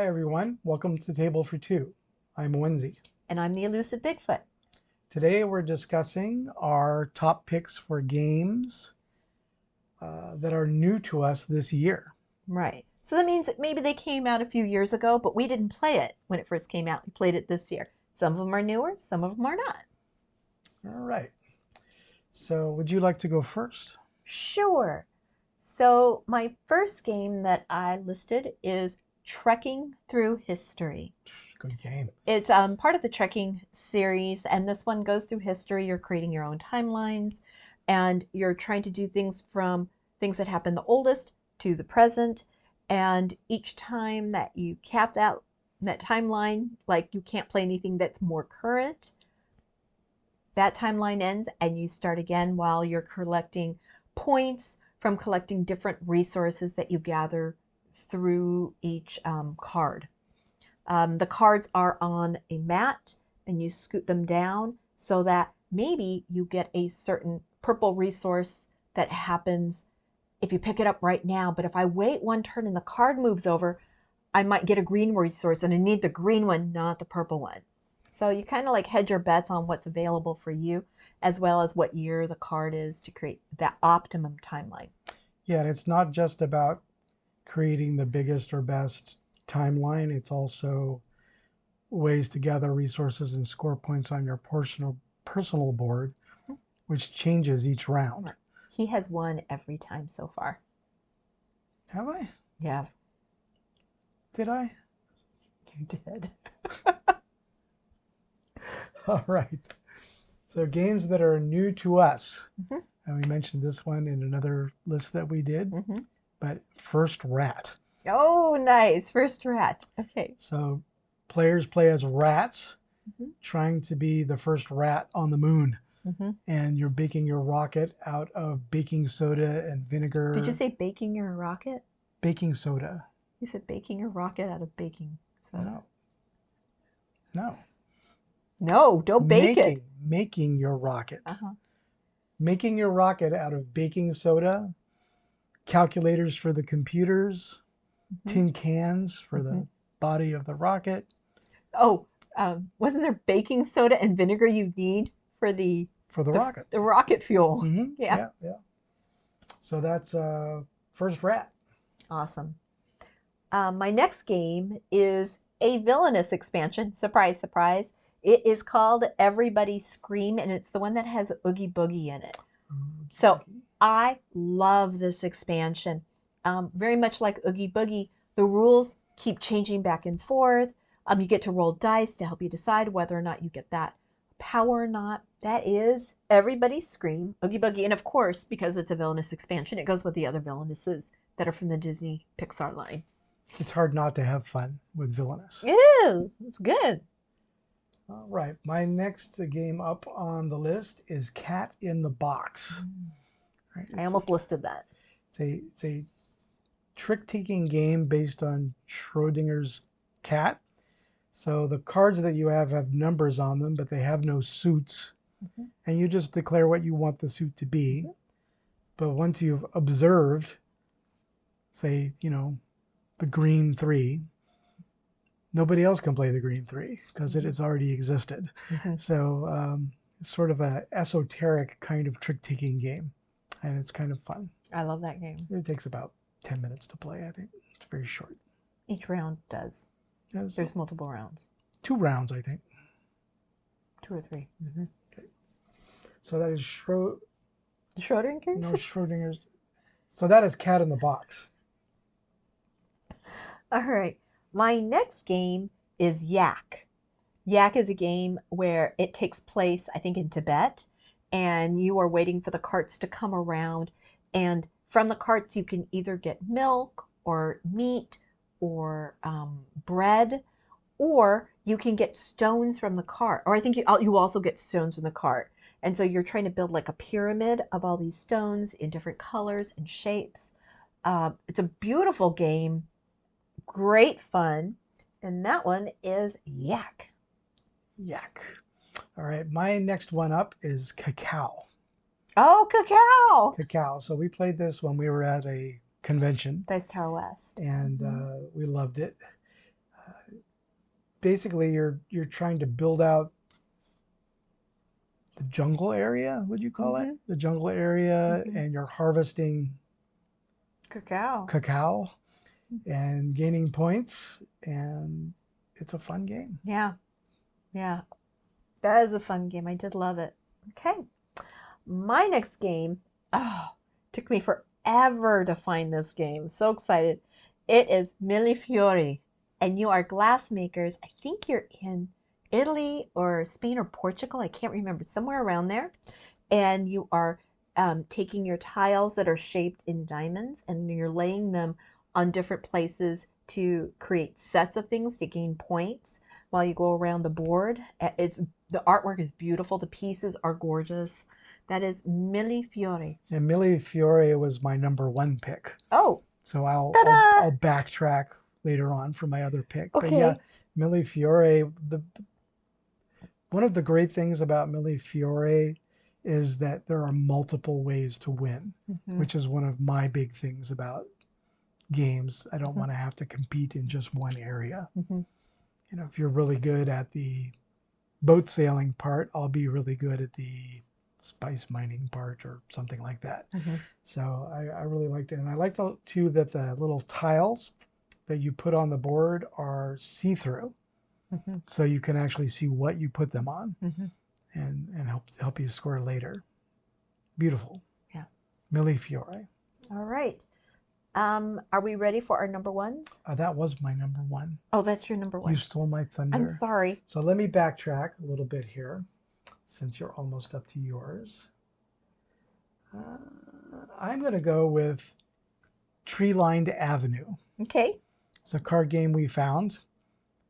Hi everyone, welcome to Table for Two. I'm Onezie. And I'm the Elusive Bigfoot. Today we're discussing our top picks for games that are new to us this year. Right. So that means that maybe they came out a few years ago, but we didn't play it when it first came out. We played it this year. Some of them are newer, some of them are not. All right. So would you like to go first? Sure. So my first game that I listed is Trekking Through History. Good game. It's part of the Trekking series, and this one goes through history. You're creating your own timelines, and you're trying to do things from things that happened the oldest to the present. And each time that you cap that timeline, like you can't play anything that's more current, that timeline ends and you start again while you're collecting points from collecting different resources that you gather through each card. The cards are on a mat and you scoot them down so that maybe you get a certain purple resource that happens if you pick it up right now. But if I wait one turn and the card moves over, I might get a green resource and I need the green one, not the purple one. So you kind of like hedge your bets on what's available for you, as well as what year the card is to create that optimum timeline. Yeah, and it's not just about creating the biggest or best timeline. It's also ways to gather resources and score points on your personal board, which changes each round. He has won every time so far. Have I? Yeah. Did I? You did. All right. So games that are new to us. Mm-hmm. And we mentioned this one in another list that we did. Mm-hmm. But First Rat. Oh, nice. First Rat. Okay. So players play as rats, Mm-hmm. trying to be the first rat on the moon. Mm-hmm. And you're baking your rocket out of baking soda and vinegar. Did you say baking your rocket? Baking soda. You said baking your rocket out of baking soda. No. No. No, don't bake it. Making your rocket. Uh-huh. Making your rocket out of baking soda, calculators for the computers, Mm-hmm. tin cans for Mm-hmm. the body of the rocket. Oh, wasn't there baking soda and vinegar you need for the rocket? The rocket fuel. Mm-hmm. Yeah. Yeah. So that's First Rat. Awesome. My next game is a villainous expansion. Surprise, surprise. It is called Everybody Scream, and it's the one that has Oogie Boogie in it. So I love this expansion. Very much like Oogie Boogie, the rules keep changing back and forth. You get to roll dice to help you decide whether or not you get that power or not. That is Everybody Scream, Oogie Boogie. And of course, because it's a villainous expansion, it goes with the other villainesses that are from the Disney Pixar line. It's hard not to have fun with villainous. It is. It's good. All right. My next game up on the list is Cat in the Box. Right. I almost listed that. It's a trick-taking game based on Schrodinger's cat. So the cards that you have numbers on them, but they have no suits. Mm-hmm. And you just declare what you want the suit to be. Mm-hmm. But once you've observed, say, the green 3, nobody else can play the green 3 because it has already existed. Mm-hmm. So it's sort of an esoteric kind of trick-taking game, and it's kind of fun. I love that game. It takes about 10 minutes to play, I think. It's very short. Each round does. Yes. There's multiple rounds. 2 rounds, I think. 2 or 3. Mm-hmm. Okay. So that is Schrodinger's? No, Schrodinger's. So that is Cat in the Box. All right. My next game is Yak. Yak is a game where it takes place, I think, in Tibet, and you are waiting for the carts to come around. And from the carts, you can either get milk or meat or bread, or you can get stones from the cart. Or I think you also get stones from the cart. And so you're trying to build like a pyramid of all these stones in different colors and shapes. It's a beautiful game. Great fun. And that one is Yak. Yak. All right, my next one up is Cacao. Oh, Cacao. Cacao. So we played this when we were at a convention. Dice Tower West. And we loved it. Basically, you're trying to build out the jungle area, would you call it? The jungle area, and you're harvesting cacao and gaining points, and it's a fun game. Yeah. Yeah. That is a fun game. I did love it. Okay. My next game, took me forever to find this game. So excited. It is Millefiori, and you are glass makers. I think you're in Italy or Spain or Portugal. I can't remember. Somewhere around there. And you are taking your tiles that are shaped in diamonds, and you're laying them on different places to create sets of things to gain points while you go around the board. The artwork is beautiful. The pieces are gorgeous. That is Millefiori. And Millefiori was my number 1 pick. Oh. So I'll backtrack later on for my other pick. Okay. But yeah, Millefiori, one of the great things about Millefiori is that there are multiple ways to win, which is one of my big things about games. I don't want to have to compete in just one area. You know, if you're really good at the boat sailing part, I'll be really good at the spice mining part or something like that. So I really liked it. And I liked too that the little tiles that you put on the board are see-through. So you can actually see what you put them on and help you score later. Beautiful. Yeah. Millefiori. All right. Are we ready for our number 1? That was my number 1. Oh, that's your number 1. You stole my thunder. I'm sorry. So let me backtrack a little bit here, since you're almost up to yours. I'm going to go with Tree Lined Avenue. Okay. It's a card game we found,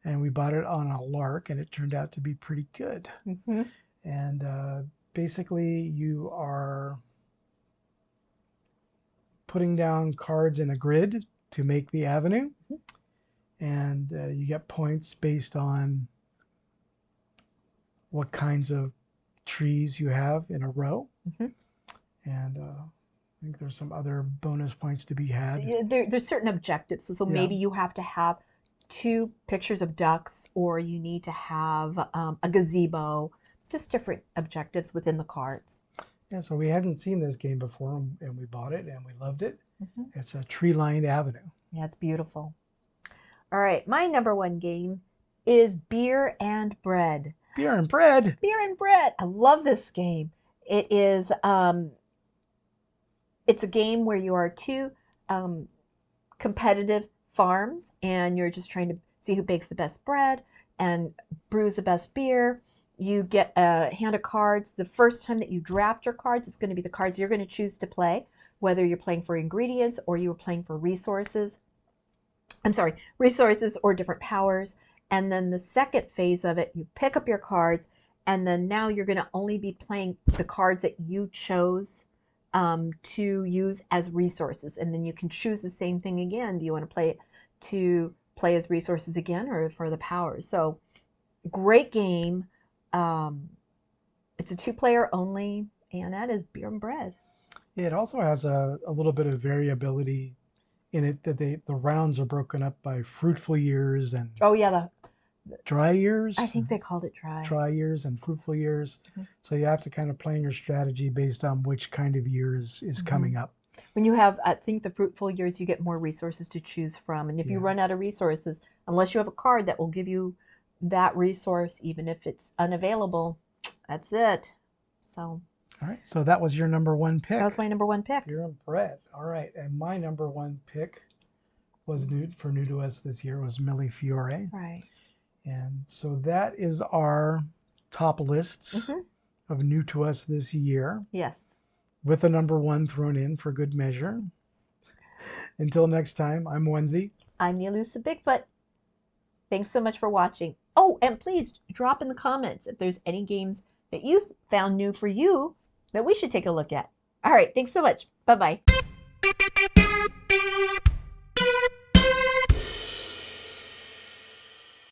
and we bought it on a lark, and it turned out to be pretty good. And basically, you are putting down cards in a grid to make the avenue, and you get points based on what kinds of trees you have in a row. And I think there's some other bonus points to be had. There's certain objectives. So maybe you have to have 2 pictures of ducks, or you need to have a gazebo, just different objectives within the cards. Yeah, so we hadn't seen this game before, and we bought it, and we loved it. It's a tree-lined avenue. Yeah, it's beautiful. All right, my number 1 game is Beer and Bread. Beer and Bread? Beer and Bread. I love this game. It is, it's a game where you are 2 competitive farms, and you're just trying to see who bakes the best bread and brews the best beer. You get a hand of cards. The first time that you draft your cards, it's going to be the cards you're going to choose to play, whether you're playing for ingredients or you're playing for resources. Resources or different powers. And then the second phase of it, you pick up your cards, and then now you're going to only be playing the cards that you chose to use as resources. And then you can choose the same thing again. Do you want to play as resources again, or for the powers? So great game. It's a 2-player only, and that is Beer and Bread. It also has a little bit of variability in it, that the rounds are broken up by fruitful years and dry years. I think they called it dry. Dry years and fruitful years. So you have to kind of plan your strategy based on which kind of years is coming up. When you have, I think, the fruitful years, you get more resources to choose from. And if you run out of resources, unless you have a card that will give you that resource, even if it's unavailable, that's it. So. All right. So that was your number 1 pick. That was my number 1 pick. Beer and Bread. All right. And my number 1 pick was new to us this year was Millefiori. Right. And so that is our top lists of new to us this year. Yes. With a number 1 thrown in for good measure. Until next time, I'm Onezie. I'm the Elusive Bigfoot. Thanks so much for watching. Oh, and please drop in the comments if there's any games that you found new for you that we should take a look at. All right, thanks so much. Bye-bye.